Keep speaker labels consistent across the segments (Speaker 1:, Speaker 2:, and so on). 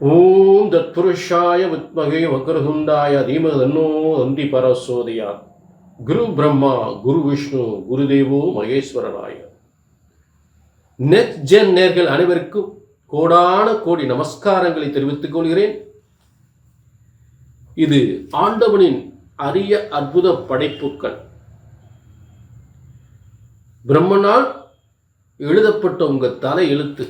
Speaker 1: ஓம் தத்புருஷாய வித்மகே வக்ரதுண்டாய தீமஹி தன்னோ தந்தி பரசோதயாத். குரு பிரம்மா குரு விஷ்ணு குருதேவோ மகேஸ்வரனாய. நெக்ஸ்ட் ஜென் நேர்கள் அனைவருக்கும் கோடான கோடி நமஸ்காரங்களை தெரிவித்துக் கொள்கிறேன். இது ஆண்டவனின் அரிய அற்புத படைப்புக்கள். பிரம்மனால் எழுதப்பட்ட உங்க தலை எழுத்து.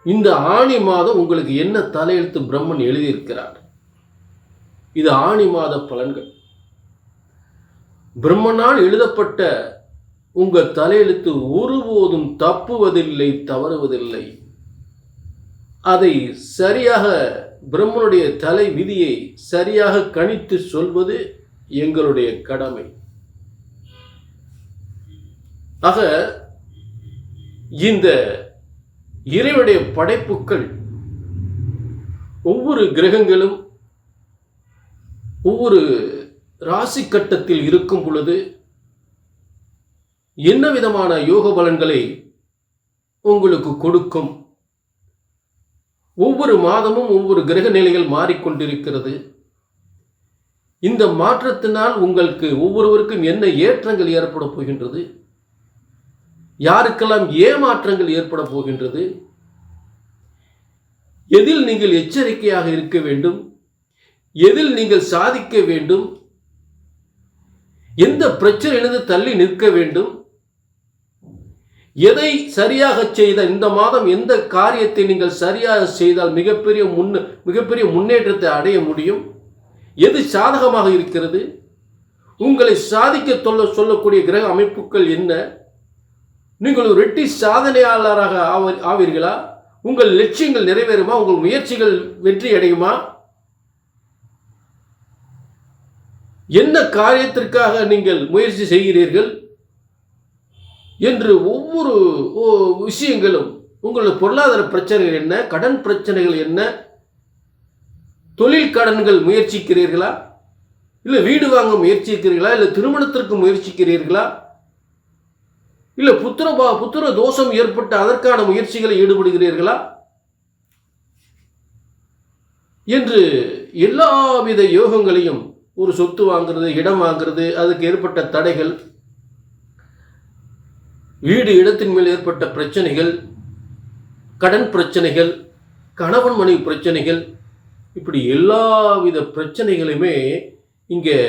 Speaker 1: இந்த ஆணி மாதம் உங்களுக்கு என்ன தலையெழுத்து பிரம்மன் எழுதியிருக்கிறார்? இது ஆணி மாத பலன்கள். பிரம்மனால் எழுதப்பட்ட உங்க தலையெழுத்து ஒருபோதும் தப்புவதில்லை, தவறுவதில்லை. அதை சரியாக பிரம்மனுடைய தலை விதியை சரியாக கணித்து சொல்வது எங்களுடைய கடமை. ஆக இந்த இறைவனுடைய படைப்புக்கள் ஒவ்வொரு கிரகங்களும் ஒவ்வொரு ராசி கட்டத்தில் இருக்கும் பொழுது என்ன விதமான யோக பலன்களை உங்களுக்கு கொடுக்கும். ஒவ்வொரு மாதமும் ஒவ்வொரு கிரக நிலைகள் மாறிக்கொண்டிருக்கிறது. இந்த மாற்றத்தினால் உங்களுக்கு ஒவ்வொருவருக்கும் என்ன ஏற்றங்கள் ஏற்பட போகின்றது, யாருக்கெல்லாம் ஏமாற்றங்கள் ஏற்பட போகின்றது, எதில் நீங்கள் எச்சரிக்கையாக இருக்க வேண்டும், எதில் நீங்கள் சாதிக்க வேண்டும், எந்த பிரச்சனையிலிருந்து தள்ளி நிற்க வேண்டும், எதை சரியாக செய்தால் இந்த மாதம் எந்த காரியத்தை நீங்கள் சரியாக செய்தால் மிகப்பெரிய முன்னேற்றத்தை அடைய முடியும், எது சாதகமாக இருக்கிறது, உங்களை சாதிக்க சொல்லக்கூடிய கிரக அமைப்புகள் என்ன, நீங்கள் ஒரு வெற்றி சாதனையாளராக ஆவீர்களா, உங்கள் லட்சியங்கள் நிறைவேறுமா, உங்கள் முயற்சிகள் வெற்றி அடையுமா, என்ன காரியத்திற்காக நீங்கள் முயற்சி செய்கிறீர்கள் என்று ஒவ்வொரு விஷயங்களும், உங்களுடைய பொருளாதார பிரச்சனைகள் என்ன, கடன் பிரச்சனைகள் என்ன, தொழில் கடன்கள் முயற்சிக்கிறீர்களா, இல்லை வீடு வாங்க முயற்சிக்கிறீர்களா, இல்லை திருமணத்திற்கு முயற்சிக்கிறீர்களா, இல்லை புத்திர தோஷம் ஏற்பட்டு அதற்கான முயற்சிகளை ஈடுபடுகிறீர்களா என்று எல்லாவித யோகங்களையும், ஒரு சொத்து வாங்கிறது, இடம் வாங்கிறது, அதுக்கு ஏற்பட்ட தடைகள், வீடு இடத்தின் மேல் ஏற்பட்ட பிரச்சனைகள், கடன் பிரச்சனைகள், கணவன் மனைவி பிரச்சனைகள், இப்படி எல்லாவித பிரச்சனைகளுமே இங்கே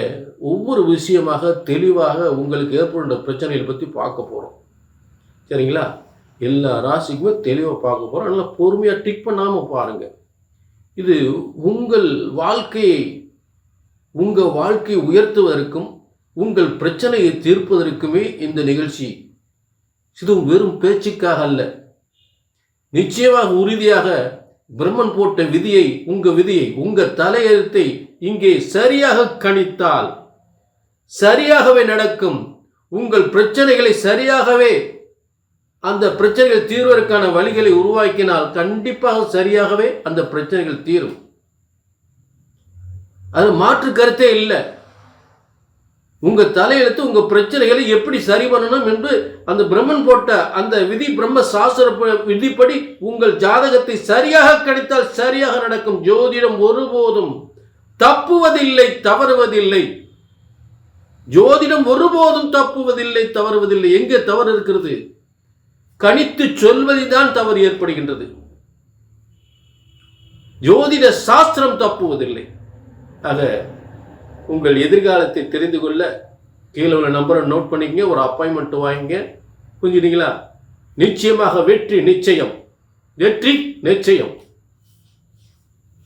Speaker 1: ஒவ்வொரு விஷயமாக தெளிவாக உங்களுக்கு ஏற்படுகின்ற பிரச்சனைகளை பற்றி பார்க்க போகிறோம். சரிங்களா? எல்லா ராசிக்குமே தெளிவாக பார்க்க போகிறோம். நல்லா பொறுமையாக டிக் பண்ணாமல் பாருங்கள். இது உங்கள் வாழ்க்கையை உயர்த்துவதற்கும் உங்கள் பிரச்சனையை தீர்ப்பதற்குமே இந்த நிகழ்ச்சி. இது வெறும் பேச்சுக்காக அல்ல. நிச்சயமாக உறுதியாக பிரம்மன் போட்ட விதியை, உங்க தலையெழுத்தை இங்கே சரியாக கணித்தால் சரியாகவே நடக்கும். உங்கள் பிரச்சனைகளை சரியாகவே, அந்த பிரச்சனைகள் தீர்வதற்கான வழிகளை உருவாக்கினால் கண்டிப்பாக சரியாகவே அந்த பிரச்சனைகள் தீரும். அது மாற்று கருத்தே இல்லை. உங்க தலையெழுத்து உங்க பிரச்சனைகளை எப்படி சரி பண்ணணும் என்று அந்த பிரம்மன் போட்ட அந்த விதி, பிரம்ம சாஸ்திர விதிப்படி உங்கள் ஜாதகத்தை சரியாக கணித்தால் சரியாக நடக்கும். ஜோதிடம் ஒருபோதும் தப்புவதில்லை, தவறுவதில்லை. ஜோதிடம் ஒருபோதும் தப்புவதில்லை, தவறுவதில்லை. எங்கே தவறு இருக்கிறது? கணித்து சொல்வதில்தான் தவறு ஏற்படுகின்றது. ஜோதிட சாஸ்திரம் தப்புவதில்லை. ஆக உங்கள் எதிர்காலத்தை தெரிந்து கொள்ள கீழே உள்ள நம்பரை நோட் பண்ணிக்கங்க, ஒரு அப்பாயின்மெண்ட் வாங்கிங்க. புரிஞ்சுட்டீங்களா? நிச்சயமாக வெற்றி நிச்சயம், வெற்றி நிச்சயம்.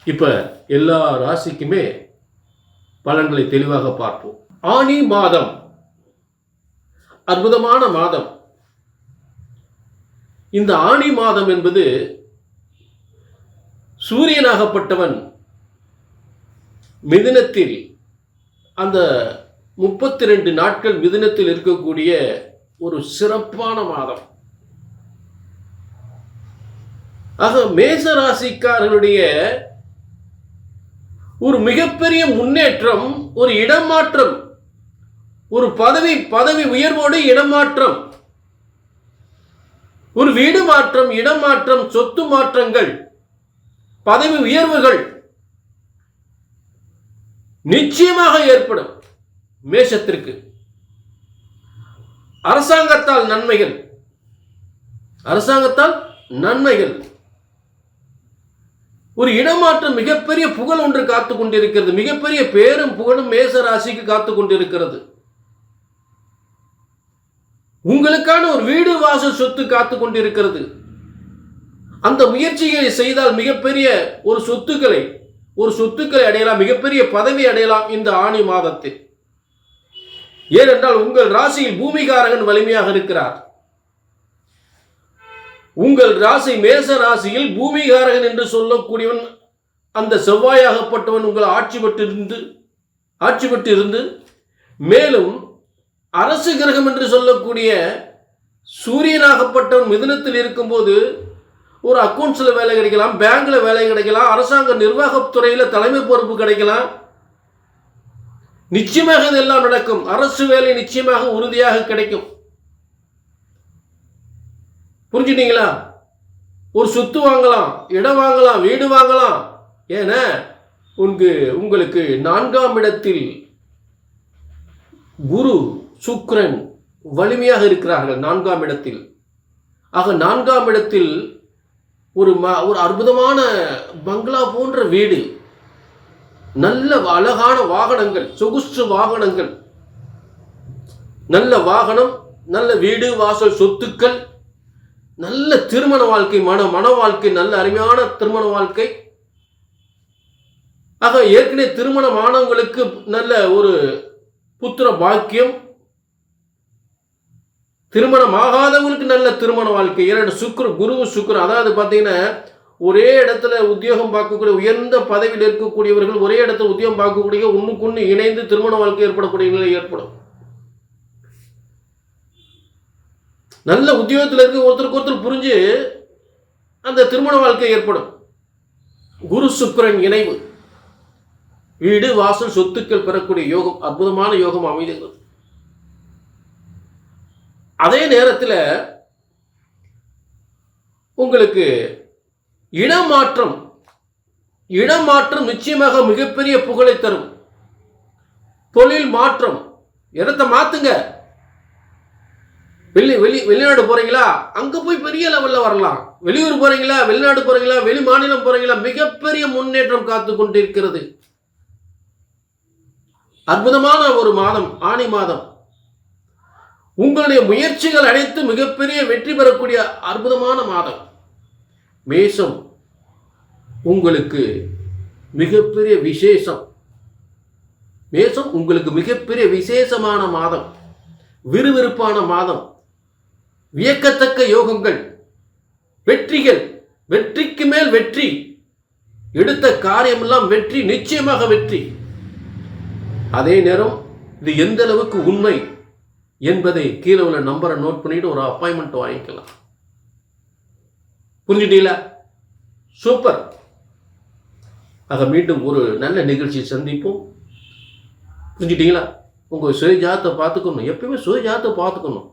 Speaker 1: இப்ப எல்லா ராசிக்குமே பலன்களை தெளிவாக பார்ப்போம். ஆனி மாதம் அற்புதமான மாதம். இந்த ஆனி மாதம் என்பது சூரியனாகப்பட்டவன் மிதுனத்தில், அந்த 32 நாட்கள் மிதுனத்தில் இருக்கக்கூடிய ஒரு சிறப்பான மாதம். ஆக மேச ராசிக்காரர்களுடைய ஒரு மிகப்பெரிய முன்னேற்றம், ஒரு இடமாற்றம், ஒரு பதவி உயர்வோடு இடமாற்றம், ஒரு வீடு மாற்றம், இடம் மாற்றம், சொத்து மாற்றங்கள், பதவி உயர்வுகள் நிச்சயமாக ஏற்படும். மேஷத்திற்கு அரசாங்கத்தால் நன்மைகள், அரசாங்கத்தால் நன்மைகள், ஒரு இடமாற்றம், மிகப்பெரிய புகழ் ஒன்று காத்துக் கொண்டிருக்கிறது. மிகப்பெரிய பேரும் புகழும் மேச ராசிக்கு காத்துக் கொண்டிருக்கிறது. உங்களுக்கான ஒரு வீடு வாசல் சொத்து காத்துக் கொண்டிருக்கிறது. அந்த முயற்சிகளை செய்தால் மிகப்பெரிய ஒரு சொத்துக்களை அடையலாம், மிகப்பெரிய பதவி அடையலாம் இந்த ஆணி மாதத்தில். ஏனென்றால் உங்கள் ராசியில் பூமிகாரகன் வலிமையாக இருக்கிறார். உங்கள் ராசி மேச ராசியில் பூமிகாரகன் என்று சொல்லக்கூடியவன் அந்த செவ்வாயாகப்பட்டவன் உங்கள் ஆட்சி பெற்று இருந்து மேலும் அரசு கிரகம் என்று சொல்லக்கூடிய சூரியனாகப்பட்டவன் மிதுனத்தில் இருக்கும்போது ஒரு அக்கௌண்ட்ஸ்ல வேலை கிடைக்கலாம், பேங்க்ல வேலை கிடைக்கலாம், அரசாங்க நிர்வாகத்துறையில் தலைமை பொறுப்பு கிடைக்கலாம். நிச்சயமாக இதெல்லாம் நடக்கும். அரசு வேலை நிச்சயமாக உறுதியாக கிடைக்கும். புரிஞ்சுட்டீங்களா? ஒரு சொத்து வாங்கலாம், இடம் வாங்கலாம், வீடு வாங்கலாம். ஏன்னா உங்களுக்கு 4ஆம் இடத்தில் குரு சுக்கிரன் வலிமையாக இருக்கிறார்கள். 4ஆம் இடத்தில். ஆக 4ஆம் இடத்தில் ஒரு அற்புதமான பங்களா போன்ற வீடு, நல்ல அழகான வாகனங்கள், சொகுசு வாகனங்கள், நல்ல வாகனம், நல்ல வீடு வாசல் சொத்துக்கள், நல்ல திருமண வாழ்க்கை, மன வாழ்க்கை, நல்ல அருமையான திருமண வாழ்க்கை. ஆக ஏற்கனவே திருமணமானவங்களுக்கு நல்ல ஒரு புத்திர பாக்கியம், திருமணமாகாதவங்களுக்கு நல்ல திருமண வாழ்க்கை. குரு சுக்கிரன், அதாவது பார்த்தீங்கன்னா ஒரே இடத்துல உத்தியோகம் பார்க்கக்கூடிய, உயர்ந்த பதவியில் இருக்கக்கூடியவர்கள் ஒரே இடத்துல உத்தியோகம் பார்க்கக்கூடிய, ஒன்றுக்கு இணைந்து திருமண வாழ்க்கை ஏற்படக்கூடிய நிலை ஏற்படும். நல்ல உத்தியோகத்தில் இருக்க ஒருத்தருக்கு ஒருத்தர் புரிஞ்சு அந்த திருமண வாழ்க்கை ஏற்படும். குரு சுக்கிரன் இணைவு, வீடு வாசல் சொத்துக்கள் பெறக்கூடிய யோகம், அற்புதமான யோகம் அமைகிறது. அதே நேரத்தில் உங்களுக்கு இடமாற்றம் நிச்சயமாக மிகப்பெரிய புகழை தரும். தொழில் மாற்றம், இடத்தை மாத்துங்க. வெளிநாடு போறீங்களா, அங்க போய் பெரிய லெவல்ல வரலாம். வெளியூர் போறீங்களா, வெளிநாடு போறீங்களா, வெளி மாநிலம் போறீங்களா, மிகப்பெரிய முன்னேற்றம் காத்து கொண்டிருக்கிறது. அற்புதமான ஒரு மாதம் ஆனி மாதம். உங்களுடைய முயற்சிகள் அனைத்து மிகப்பெரிய வெற்றி பெறக்கூடிய அற்புதமான மாதம். மேஷம் உங்களுக்கு மிகப்பெரிய விசேஷம். மேஷம் உங்களுக்கு மிகப்பெரிய விசேஷமான மாதம், விறுவிறுப்பான மாதம், வியக்கத்தக்க யோகங்கள், வெற்றிகள், வெற்றிக்கு மேல் வெற்றி, எடுத்த காரியமெல்லாம் வெற்றி, நிச்சயமாக வெற்றி. அதே நேரம் இது எந்த அளவுக்கு உண்மை என்பதை கீழே உள்ள நம்பரை நோட் பண்ணிட்டு ஒரு அப்பாயின்மெண்ட் வாங்கிக்கலாம். புரிஞ்சுட்டீங்களா? சூப்பர். ஆக மீண்டும் ஒரு நல்ல நிகழ்ச்சியை சந்திப்போம். புரிஞ்சுட்டீங்களா? உங்கள் சுயஜாதத்தை பார்த்துக்கணும். எப்பயுமே சுயஜாதத்தை பார்த்துக்கணும்.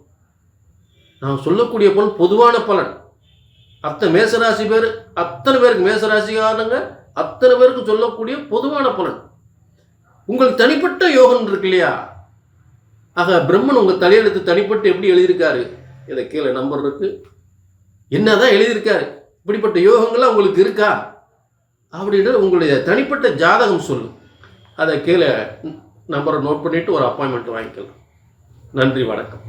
Speaker 1: நான் சொல்லக்கூடிய பலன் பொதுவான பலன். மேசராசி பேர் அத்தனை பேருக்கு, மேசராசிக்காரங்க அத்தனை பேருக்கு சொல்லக்கூடிய பொதுவான பலன். உங்களுக்கு தனிப்பட்ட யோகம் இருக்கு இல்லையா? ஆக பிரம்மன் உங்கள் தலையெழுத்து தனிப்பட்டு எப்படி எழுதியிருக்காரு, இதை கீழே நம்பர் இருக்கு, என்னதான் எழுதியிருக்காரு, இப்படிப்பட்ட யோகங்கள்லாம் உங்களுக்கு இருக்கா அப்படின்ற உங்களுடைய தனிப்பட்ட ஜாதகம் சொல்லு. அதை கீழே நம்பரை நோட் பண்ணிட்டு ஒரு அப்பாயின்மெண்ட் வாங்கிக்கலாம். நன்றி, வணக்கம்.